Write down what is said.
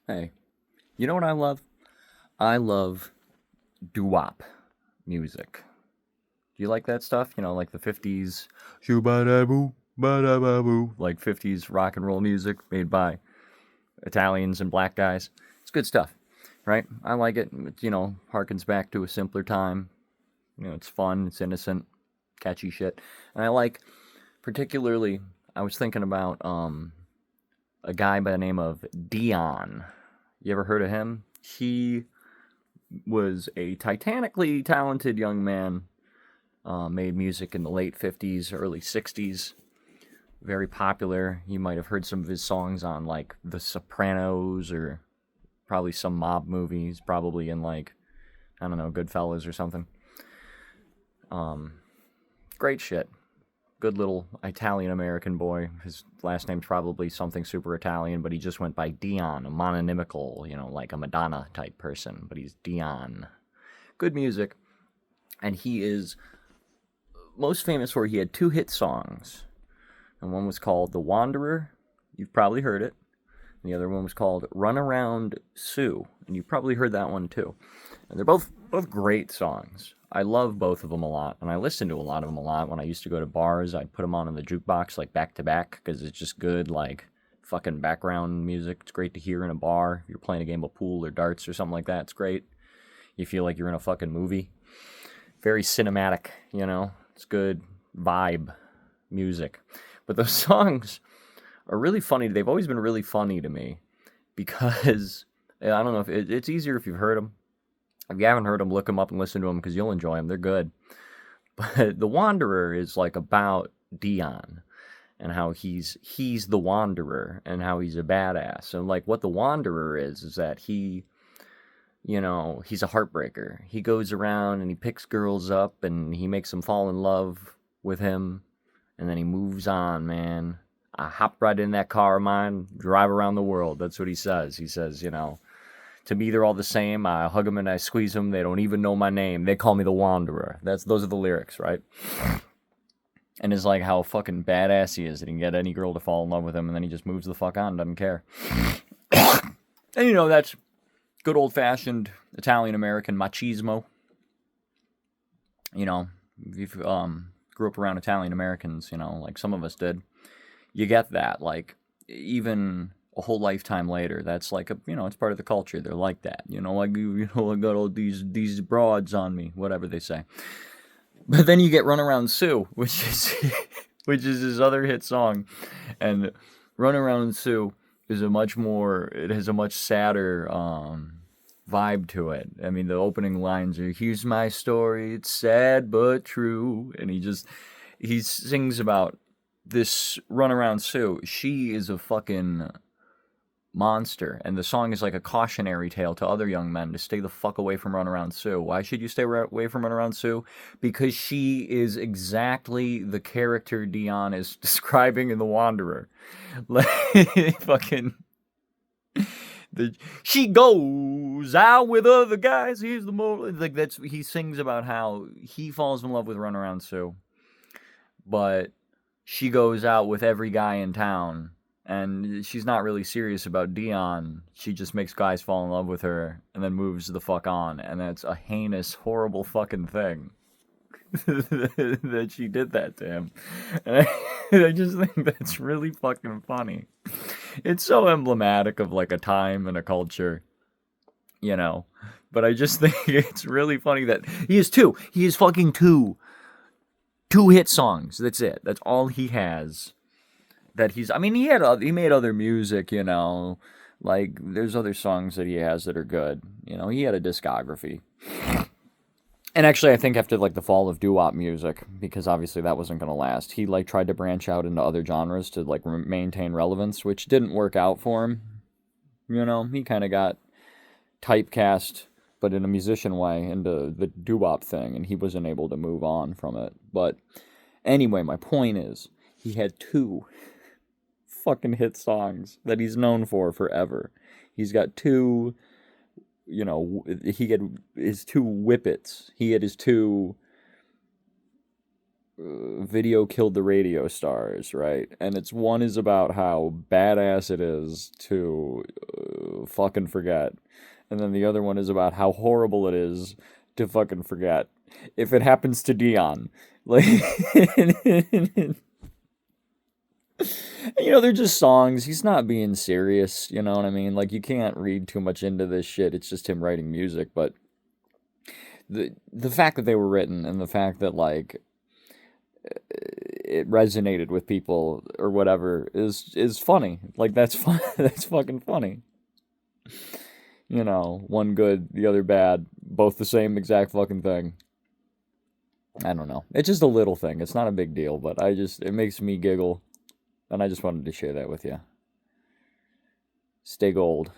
Hey, you know what I love? I love doo-wop music. Do you like that stuff? You know, like the 50s, shoo-ba-da-boo, ba-da-ba-boo, like 50s rock and roll music made by Italians and black guys. It's good stuff, right? I like it. It, harkens back to a simpler time. It's fun, it's innocent, catchy shit. And I like, particularly, I was thinking about a guy by the name of Dion. You ever heard of him? He was a titanically talented young man. Made music in the late 50s, early 60s. Very popular. You might have heard some of his songs on like The Sopranos or probably some mob movies, probably in like, I don't know, Goodfellas or something. Um, Great shit. Good little Italian American boy. His last name's probably something super Italian, but he just went by Dion, a mononymical, like a Madonna type person, but he's Dion. Good music. And he is most famous for he had two hit songs. And one was called The Wanderer. You've probably heard it. And the other one was called Run Around Sue. And you've probably heard that one too. And they're both great songs. I love both of them a lot, and I listen to a lot of them a lot. When I used to go to bars, I'd put them on in the jukebox, like back to back, because it's just good, like fucking background music. It's great to hear in a bar. If you're playing a game of pool or darts or something like that, it's great. You feel like you're in a fucking movie. Very cinematic, It's good vibe music. But those songs are really funny. They've always been really funny to me because I don't know if it's easier if you've heard them. If you haven't heard them, look them up and listen to them because you'll enjoy them. They're good. But The Wanderer is like about Dion and how he's the wanderer and how he's a badass. And like what the wanderer is that he's a heartbreaker. He goes around and he picks girls up and he makes them fall in love with him and then he moves on, man. I hop right in that car of mine, drive around the world. That's what he says. He says, to me, they're all the same. I hug them and I squeeze them. They don't even know my name. They call me the Wanderer. Those are the lyrics, right? And it's like how fucking badass he is that he can get any girl to fall in love with him, and then he just moves the fuck on, doesn't care. And that's good old fashioned Italian American machismo. If you grew up around Italian Americans, like some of us did, you get that. Like even a whole lifetime later, that's like it's part of the culture. They're like that, like I got all these broads on me, whatever they say. But then you get Run Around Sue, which is which is his other hit song, and Run Around Sue is it has a much sadder vibe to it. I mean, the opening lines are, "Here's my story, it's sad but true," and he sings about this Runaround Sue. She is a fucking monster, and the song is like a cautionary tale to other young men to stay the fuck away from Runaround Sue. Why should you stay away from Runaround Sue? Because she is exactly the character Dion is describing in The Wanderer. Like, fucking. She goes out with other guys. Here's the more like he sings about how he falls in love with Runaround Sue, but she goes out with every guy in town, and she's not really serious about Dion. She just makes guys fall in love with her and then moves the fuck on, and that's a heinous, horrible fucking thing that she did that to him. And I just think that's really fucking funny. It's so emblematic of like a time and a culture, But I just think it's really funny that he has fucking two hit songs. That's it. That's all he has. He made other music, like there's other songs that he has that are good. He had a discography. And actually, I think after like the fall of doo-wop music, because obviously that wasn't gonna last, he like tried to branch out into other genres to like maintain relevance, which didn't work out for him. He kind of got typecast, but in a musician way, into the doo-wop thing, and he wasn't able to move on from it. But anyway, my point is, he had two fucking hit songs that he's known for forever. He's got two, he had his two whippets. He had his two video killed the radio stars, right? And one is about how badass it is to fucking forget. And then the other one is about how horrible it is to fucking forget. If it happens to Dion. Like, they're just songs. He's not being serious, you know what I mean? Like, you can't read too much into this shit. It's just him writing music, but the fact that they were written and the fact that, like, it resonated with people or whatever is funny. Like, that's fun. That's fucking funny. One good, the other bad, both the same exact fucking thing. I don't know. It's just a little thing. It's not a big deal, but it makes me giggle. And I just wanted to share that with you. Stay gold.